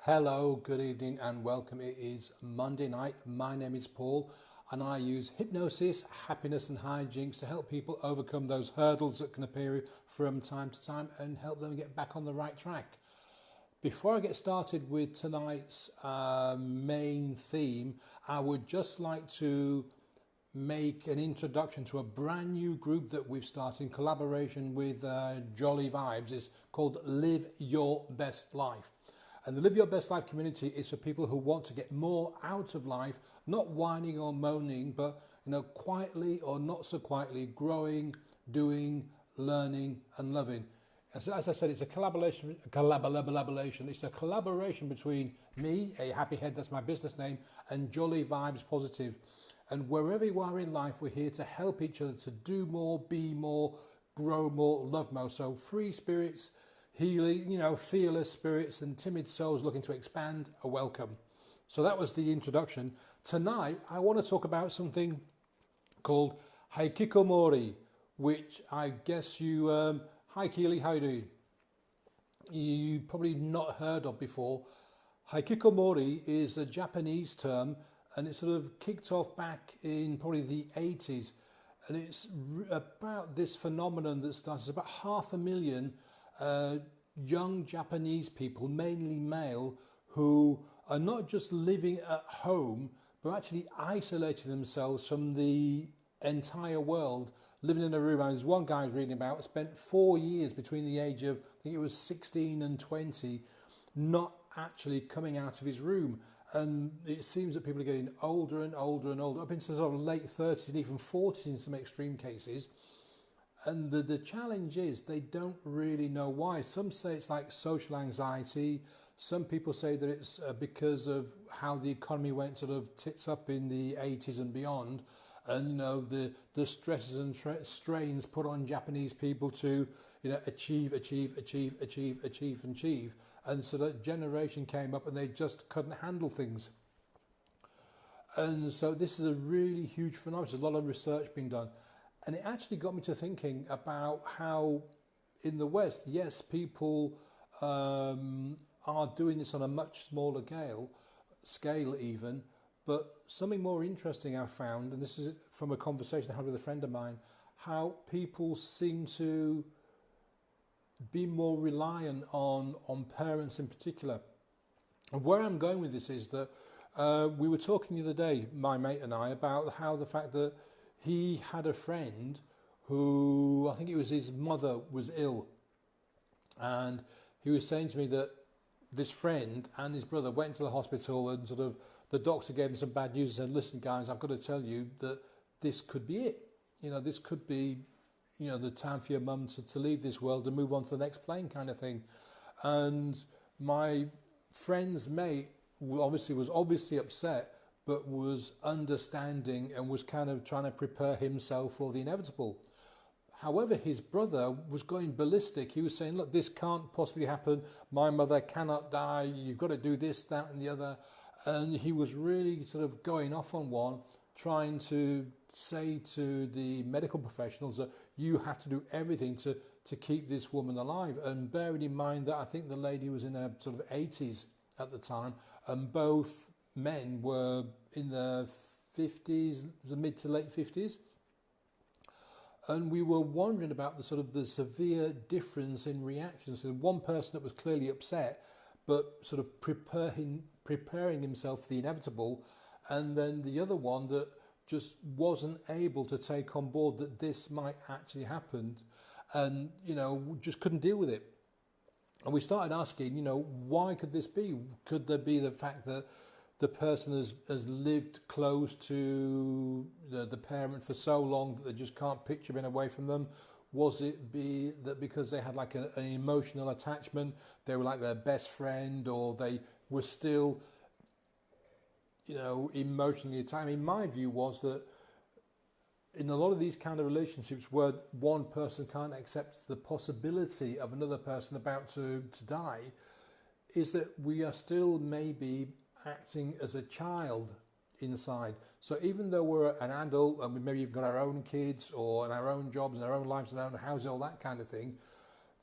Hello, good evening and welcome. It is Monday night. My name is Paul and I use hypnosis, happiness and hijinks to help people overcome those hurdles that can appear from time to time and help them get back on the right track. Before I get started with tonight's main theme, I would just like to make an introduction to a brand new group that we've started in collaboration with Jolly Vibes. It's called Live Your Best Life. And the Live Your Best Life community is for people who want to get more out of life, not whining or moaning, but quietly or not so quietly, growing, doing, learning and loving. As I said, it's a collaboration. It's a collaboration between me, a happy head, that's my business name, and Jolly Vibes Positive. And wherever you are in life, we're here to help each other to do more, be more, grow more, love more. So free spirits, healing, fearless spirits and timid souls looking to expand are welcome. So that was the introduction. Tonight, I want to talk about something called Hikikomori, which I guess you... Hi Keely, how are you doing? You probably not heard of before. Hikikomori is a Japanese term and it sort of kicked off back in probably the 80s. And it's about this phenomenon that starts about 500,000 young Japanese people, mainly male, who are not just living at home, but actually isolating themselves from the entire world, living in a room. There's one guy I was reading about, spent 4 years between the age of, I think it was 16 and 20, not actually coming out of his room. And it seems that people are getting older and older and older, up into sort of late 30s and even 40s in some extreme cases. And the challenge is they don't really know why. Some say it's like social anxiety. Some people say that it's because of how the economy went sort of tits up in the 80s and beyond. And the stresses and strains put on Japanese people to achieve. And so that generation came up and they just couldn't handle things. And so this is a really huge phenomenon. There's a lot of research being done. And it actually got me to thinking about how in the West, yes, people are doing this on a much smaller scale even, but something more interesting I found, and this is from a conversation I had with a friend of mine, how people seem to be more reliant on parents in particular. And where I'm going with this is that we were talking the other day, my mate and I, about how the fact that he had a friend who, I think it was his mother, was ill. And he was saying to me that this friend and his brother went to the hospital and sort of the doctor gave him some bad news and said, listen guys, I've got to tell you that this could be it. This could be, the time for your mum to leave this world and move on to the next plane kind of thing. And my friend's mate was obviously upset, but was understanding and was kind of trying to prepare himself for the inevitable. However, his brother was going ballistic. He was saying, look, this can't possibly happen. My mother cannot die. You've got to do this, that and the other. And he was really sort of going off on one, trying to say to the medical professionals that you have to do everything to keep this woman alive. And bearing in mind that I think the lady was in her sort of 80s at the time, and both men were in their 50s, the mid to late 50s. And we were wondering about the severe difference in reactions. So one person that was clearly upset, but sort of preparing himself for the inevitable, and then the other one that just wasn't able to take on board that this might actually happen, and just couldn't deal with it. And we started asking, why could this be? Could there be the fact that the person has lived close to the parent for so long that they just can't picture being away from them? Was it be that because they had like an emotional attachment, they were like their best friend, or they were still, emotionally attached? I mean, my view was that in a lot of these kind of relationships where one person can't accept the possibility of another person about to die, is that we are still maybe acting as a child inside. So even though we're an adult and we maybe have got our own kids or our own jobs and our own lives and our own houses, all that kind of thing,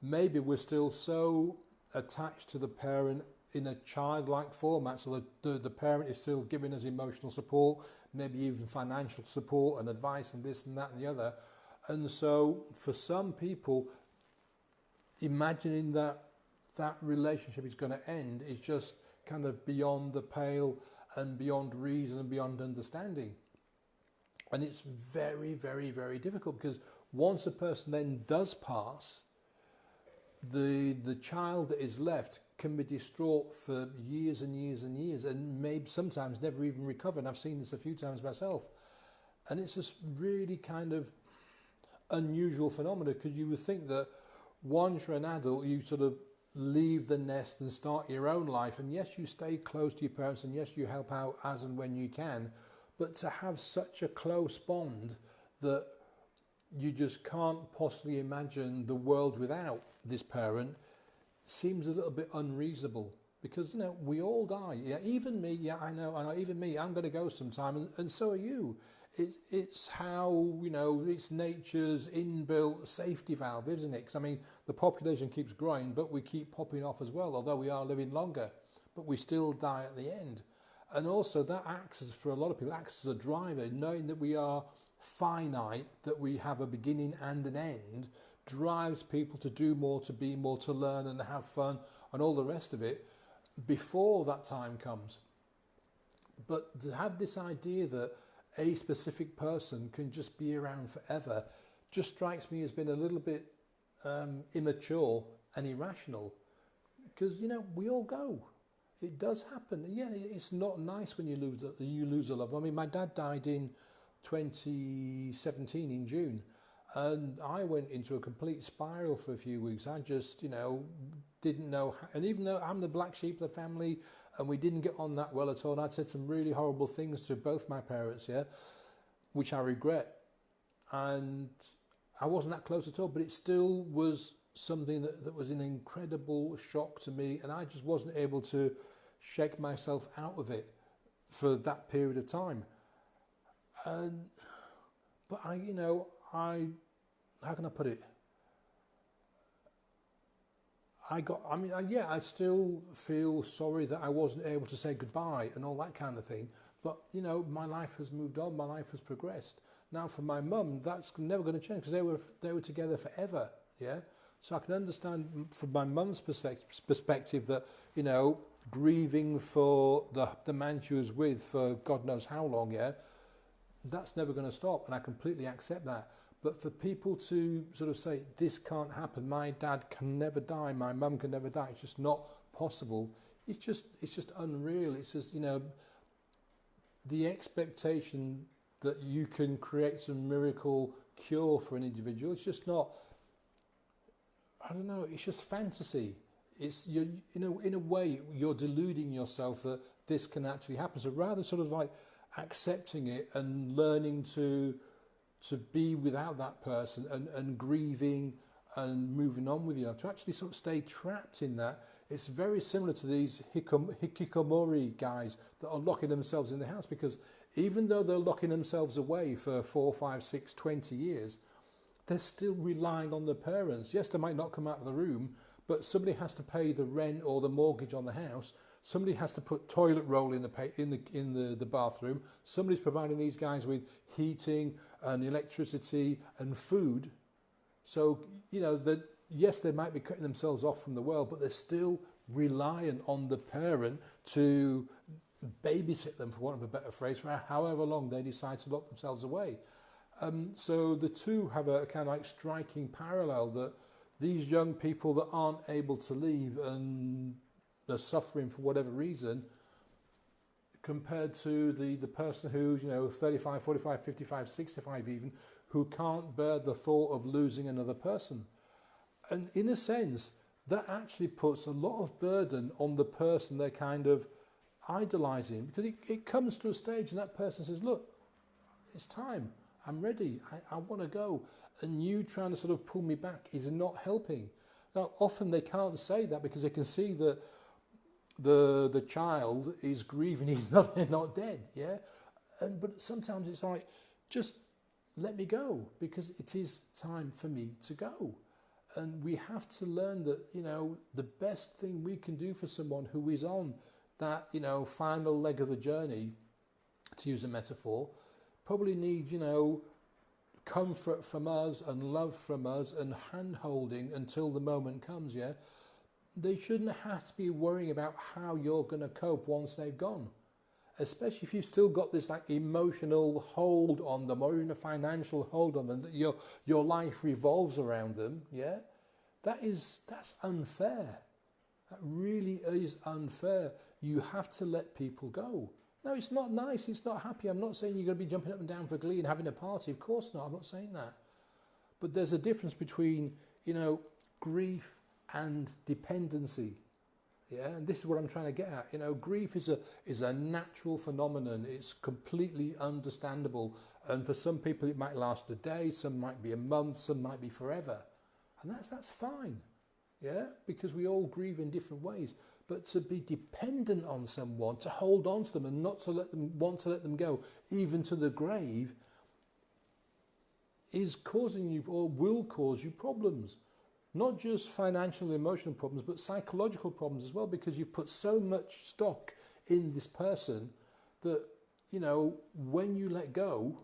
maybe we're still so attached to the parent in a childlike format, so the parent is still giving us emotional support, maybe even financial support and advice and this and that and the other. And so for some people, imagining that that relationship is going to end is just kind of beyond the pale and beyond reason and beyond understanding. And it's very, very, very difficult, because once a person then does pass, the child that is left can be distraught for years and years and years, and maybe sometimes never even recover. And I've seen this a few times myself. And it's just really kind of unusual phenomena, because you would think that once you're an adult, you sort of leave the nest and start your own life. And yes, you stay close to your parents, and yes, you help out as and when you can. But to have such a close bond that you just can't possibly imagine the world without this parent seems a little bit unreasonable. Because, you know, we all die. Yeah, even me. Yeah, I know. Even me. I'm going to go sometime, and so are you. It's how, you know, it's nature's inbuilt safety valve, isn't it? Because, I mean, the population keeps growing, but we keep popping off as well, although we are living longer. But we still die at the end. And also that acts as, for a lot of people, acts as a driver, knowing that we are finite, that we have a beginning and an end, drives people to do more, to be more, to learn and have fun and all the rest of it before that time comes. But to have this idea that a specific person can just be around forever just strikes me as being a little bit immature and irrational, because, you know, we all go. It does happen. Yeah, it's not nice when you lose a loved one. I mean, my dad died in 2017 in June, and I went into a complete spiral for a few weeks. I just, you know, didn't know. And even though I'm the black sheep of the family, and we didn't get on that well at all, and I'd said some really horrible things to both my parents, yeah, which I regret. And I wasn't that close at all, but it still was something that was an incredible shock to me, and I just wasn't able to shake myself out of it for that period of time. But how can I put it? I still feel sorry that I wasn't able to say goodbye and all that kind of thing. But, you know, my life has moved on, my life has progressed. Now for my mum, that's never going to change, because they were together forever, yeah? So I can understand from my mum's perspective that, you know, grieving for the man she was with for God knows how long, yeah, that's never going to stop, and I completely accept that. But for people to sort of say, this can't happen, my dad can never die, my mum can never die, it's just not possible, it's just unreal. It's just, you know, the expectation that you can create some miracle cure for an individual, it's just not, I don't know, it's just fantasy. It's, you know, in a way, you're deluding yourself that this can actually happen. So rather than sort of like accepting it and learning to be without that person and grieving and moving on with your life, to actually sort of stay trapped in that, it's very similar to these Hikikomori guys that are locking themselves in the house, because even though they're locking themselves away for 4, 5, 6, 20 years, they're still relying on their parents. Yes, they might not come out of the room, but somebody has to pay the rent or the mortgage on the house. Somebody has to put toilet roll in the bathroom. Somebody's providing these guys with heating and electricity and food. So, you know, yes, they might be cutting themselves off from the world, but they're still reliant on the parent to babysit them, for want of a better phrase, for however long they decide to lock themselves away. So the two have a kind of like striking parallel, that these young people that aren't able to leave and they're suffering for whatever reason, compared to the person who's, you know, 35, 45, 55, 65 even, who can't bear the thought of losing another person. And in a sense, that actually puts a lot of burden on the person they're kind of idolizing, because it comes to a stage and that person says, look, it's time, I'm ready, I want to go, and you trying to sort of pull me back is not helping. Now often they can't say that because they can see that the child is grieving even though they're not dead, yeah. But sometimes it's like, just let me go, because it is time for me to go. And we have to learn that, you know, the best thing we can do for someone who is on that, you know, final leg of the journey, to use a metaphor, probably need, you know, comfort from us and love from us and hand holding until the moment comes, yeah? They shouldn't have to be worrying about how you're going to cope once they've gone. Especially if you've still got this like emotional hold on them or even a financial hold on them, that your life revolves around them, yeah? That's unfair. That really is unfair. You have to let people go. No, it's not nice, it's not happy. I'm not saying you're going to be jumping up and down for glee and having a party. Of course not, I'm not saying that. But there's a difference between, you know, grief and dependency. Yeah, and this is what I'm trying to get at. You know, grief is a natural phenomenon. It's completely understandable. And for some people it might last a day, some might be a month, some might be forever. And that's fine. Yeah, because we all grieve in different ways. But to be dependent on someone, to hold on to them and not to want to let them go, even to the grave, is causing you or will cause you problems. Not just financial and emotional problems, but psychological problems as well, because you've put so much stock in this person that, you know, when you let go,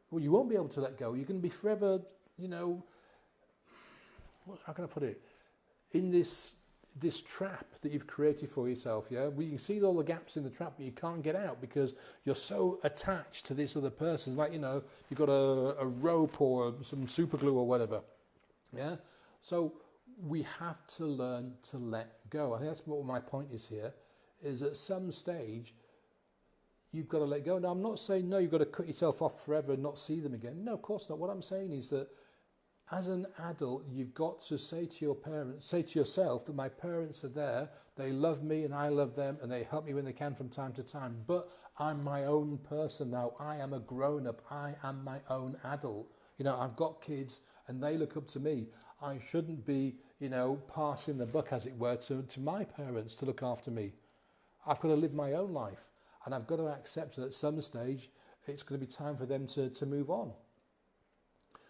well, you won't be able to let go. You're going to be forever, you know, how can I put it, in this trap that you've created for yourself, yeah? You can see all the gaps in the trap, but you can't get out because you're so attached to this other person. Like, you know, you've got a rope or some super glue or whatever, yeah? So we have to learn to let go. I think that's what my point is here, is at some stage, you've got to let go. Now, I'm not saying, no, you've got to cut yourself off forever and not see them again. No, of course not. What I'm saying is that as an adult, you've got to say to your parents, say to yourself that my parents are there, they love me and I love them and they help me when they can from time to time, but I'm my own person now. I am a grown-up. I am my own adult. You know, I've got kids and they look up to me. I shouldn't be, you know, passing the buck, as it were, to my parents to look after me. I've got to live my own life, and I've got to accept that at some stage it's going to be time for them to move on.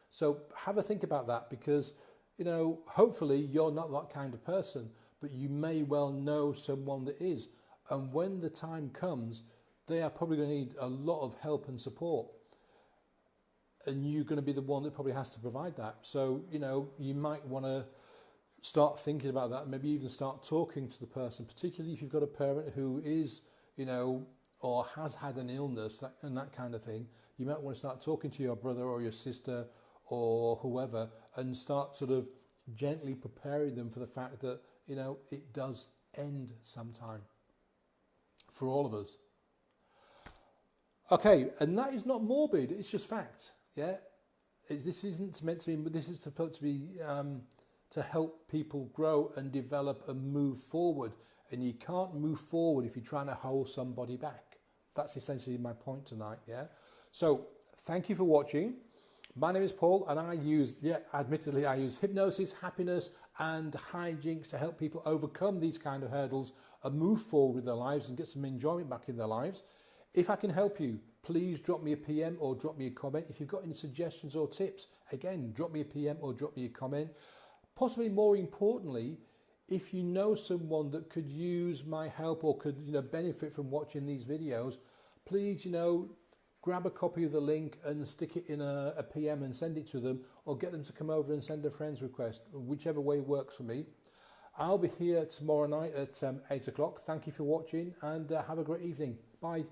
So have a think about that, because, you know, hopefully you're not that kind of person, but you may well know someone that is. And when the time comes, they are probably going to need a lot of help and support. And you're going to be the one that probably has to provide that. So, you know, you might want to start thinking about that, maybe even start talking to the person, particularly if you've got a parent who is, you know, or has had an illness and that kind of thing. You might want to start talking to your brother or your sister or whoever, and start sort of gently preparing them for the fact that, you know, it does end sometime for all of us. Okay, and that is not morbid, it's just fact, yeah? This isn't meant to be, but this is supposed to be to help people grow and develop and move forward. And you can't move forward if you're trying to hold somebody back. That's essentially my point tonight, yeah? So, thank you for watching. My name is Paul, and I use hypnosis, happiness, and hijinks to help people overcome these kind of hurdles and move forward with their lives and get some enjoyment back in their lives. If I can help you, please drop me a PM or drop me a comment. If you've got any suggestions or tips, again, drop me a PM or drop me a comment. Possibly more importantly, if you know someone that could use my help or could, you know, benefit from watching these videos, please, you know, grab a copy of the link and stick it in a PM and send it to them, or get them to come over and send a friend's request, whichever way works for me. I'll be here tomorrow night at 8 o'clock. Thank you for watching, and have a great evening. Bye.